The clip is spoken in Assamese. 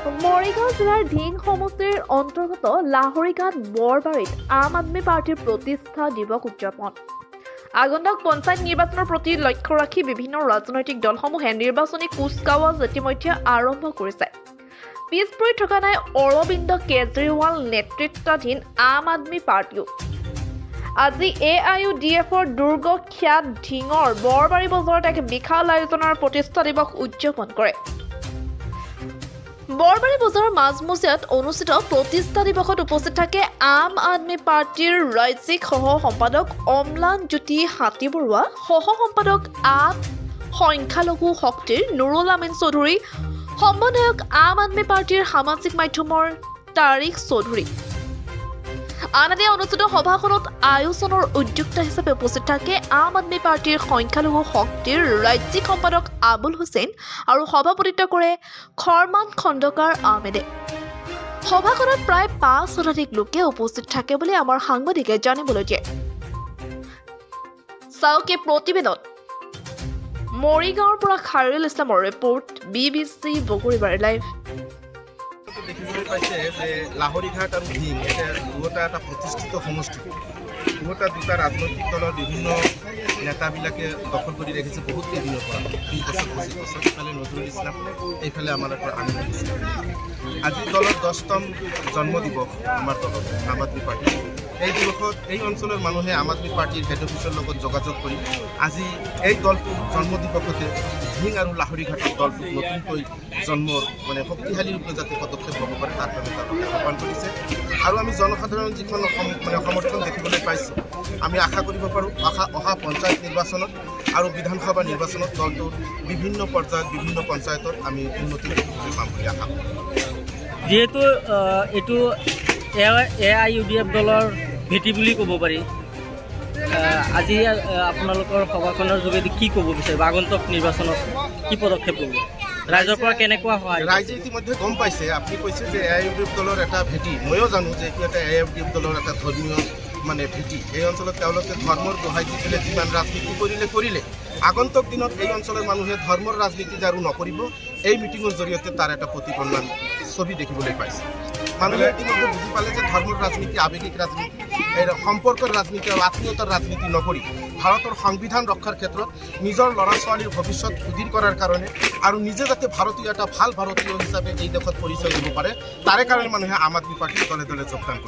মৰিগাঁও জিলাৰ ঢিং সমষ্টিৰ অন্তৰ্গত লাহৰীঘাট বৰবাৰীত আম আদমি পাৰ্টিৰ প্ৰতিষ্ঠা দিৱস উদযাপন। আগন্তুক পঞ্চায়ত নিৰ্বাচনৰ প্ৰতি লক্ষ্য ৰাখি বিভিন্ন ৰাজনৈতিক দলসমূহে নিৰ্বাচনী কুচকাৱাজ ইতিমধ্যে আৰম্ভ কৰিছে। পিছ পৰি থকা নাই অৰবিন্দ কেজৰিৱাল নেতৃত্বাধীন আম আদমি পাৰ্টিও। আজি AIUDFৰ দুৰ্গ খ্যাত ঢিঙৰ বৰবাৰী বজাৰত এক বিশাল আয়োজনৰ প্ৰতিষ্ঠা দিৱস উদযাপন কৰে। বৰবাৰী বজাৰৰ মাজমজিয়াত অনুষ্ঠিত প্ৰতিষ্ঠা দিৱসত উপস্থিত থাকে আম আদমি পাৰ্টিৰ ৰাজ্যিক সহ সম্পাদক অম্লান জ্যোতি হাতীবৰুৱা, সহ সম্পাদক আপ সংখ্যালঘু শক্তিৰ নুৰুল আমিন চৌধুৰী, সমন্বয়ক আম আদমি পাৰ্টিৰ সামাজিক মাধ্যমৰ তাৰিক চৌধুৰী। আনহাতে অনুষ্ঠিত সভাখনত আয়োজনৰ উদ্যোক্তা হিচাপে উপস্থিত থাকে আম আদমি পাৰ্টিৰ সংখ্যালঘু শক্তিৰ ৰাজ্যিক সম্পাদক আবুল হুছেইন আৰু সভাপতিত্ব কৰে খৰমান খণ্ডকাৰ আহমেদে। সভাখনত প্ৰায় ৫ শতাধিক লোকে উপস্থিত থাকে বুলি আমাৰ সাংবাদিকে জানিবলৈ দিয়ে। চাওকে প্ৰতিবেদন মৰিগাঁৱৰ পৰা খাইৰুল ইছলামৰ ৰিপৰ্ট BBC বগুড়িবাৰী লাইভ। দেখিবলৈ পাইছে যে লাহৰীঘাট আৰু ঢিং দুটা এটা প্ৰতিষ্ঠিত সমষ্টি। দুটা ৰাজনৈতিক দলৰ বিভিন্ন নেতাবিলাকে দখল কৰি ৰাখিছে বহুত কেইদিনৰ পৰা, 20 বছৰ 25 বছৰ। ইফালে নজৰুল ইছলাম, এইফালে আমাৰ আমিনুল ইছলাম। আজি দলৰ 10তম জন্ম দিৱস আমাৰ দলৰ আম আদমি পাৰ্টি। এই দিৱসত এই অঞ্চলৰ মানুহে আম আদমি পাৰ্টিৰ হেড অফিচৰ লগত যোগাযোগ কৰি আজি এই দলটোৰ জন্ম দিৱসতে ঢিং আৰু লাহৰীঘাটৰ দলটোক নতুনকৈ জন্মৰ শক্তিশালী ৰূপে যাতে পদক্ষেপ ল'ব পাৰে তাৰ বাবে তেওঁলোকে আহ্বান কৰিছে। আৰু আমি জনসাধাৰণ যিখন সমৰ্থন দেখিবলৈ পাইছোঁ, আমি আশা কৰিব পাৰোঁ অহা পঞ্চায়ত নিৰ্বাচনত আৰু বিধানসভা নিৰ্বাচনত দলটোৰ বিভিন্ন পৰ্যায়ত বিভিন্ন পঞ্চায়তত আমি উন্নতি দেখিবলৈ পাম বুলি আশা কৰোঁ। যিহেতু এইটো AIUDF দলৰ ভেটি বুলি ক'ব পাৰি, আজি আপোনালোকৰ সভাখনৰ যোগেদি কি ক'ব বিচাৰিব? আগন্তুক নিৰ্বাচনত কি পদক্ষেপ ল'ব? ৰাইজৰ পৰা কেনেকুৱা সহায়? ৰাইজে ইতিমধ্যে গম পাইছে। আপুনি কৈছে যে AIUDF দলৰ এটা ভেটি, ময়ো জানো যে এইটো এটা AIUDF দলৰ এটা ধৰ্মীয় ভেটি। এই অঞ্চলত তেওঁলোকে ধৰ্মৰ দোহাই দি পেলাই যিমান ৰাজনীতি কৰিলে আগন্তুক দিনত এই অঞ্চলৰ মানুহে ধৰ্মৰ ৰাজনীতি যে আৰু নকৰিব, এই মিটিঙৰ জৰিয়তে তাৰ এটা প্ৰতিফলন ছবি দেখিবলৈ পাইছে। মানুহে ইতিমধ্যে বুজি পালে যে ধৰ্মৰ ৰাজনীতি, আৱেগিক ৰাজনীতি, এই সম্পৰ্কৰ ৰাজনীতি আৰু আত্মীয়তাৰ ৰাজনীতি নকৰি ভাৰতৰ সংবিধান ৰক্ষাৰ ক্ষেত্ৰত নিজৰ ল'ৰা ছোৱালীৰ ভৱিষ্যত সুদৃঢ় কৰাৰ কাৰণে আৰু নিজে যাতে ভাৰতীয় এটা ভাল ভাৰতীয় হিচাপে এই দেশত পৰিচয় দিব পাৰে, তাৰে কাৰণে মানুহে আম আদমি পাৰ্টিৰ দলে দলে যোগদান কৰে।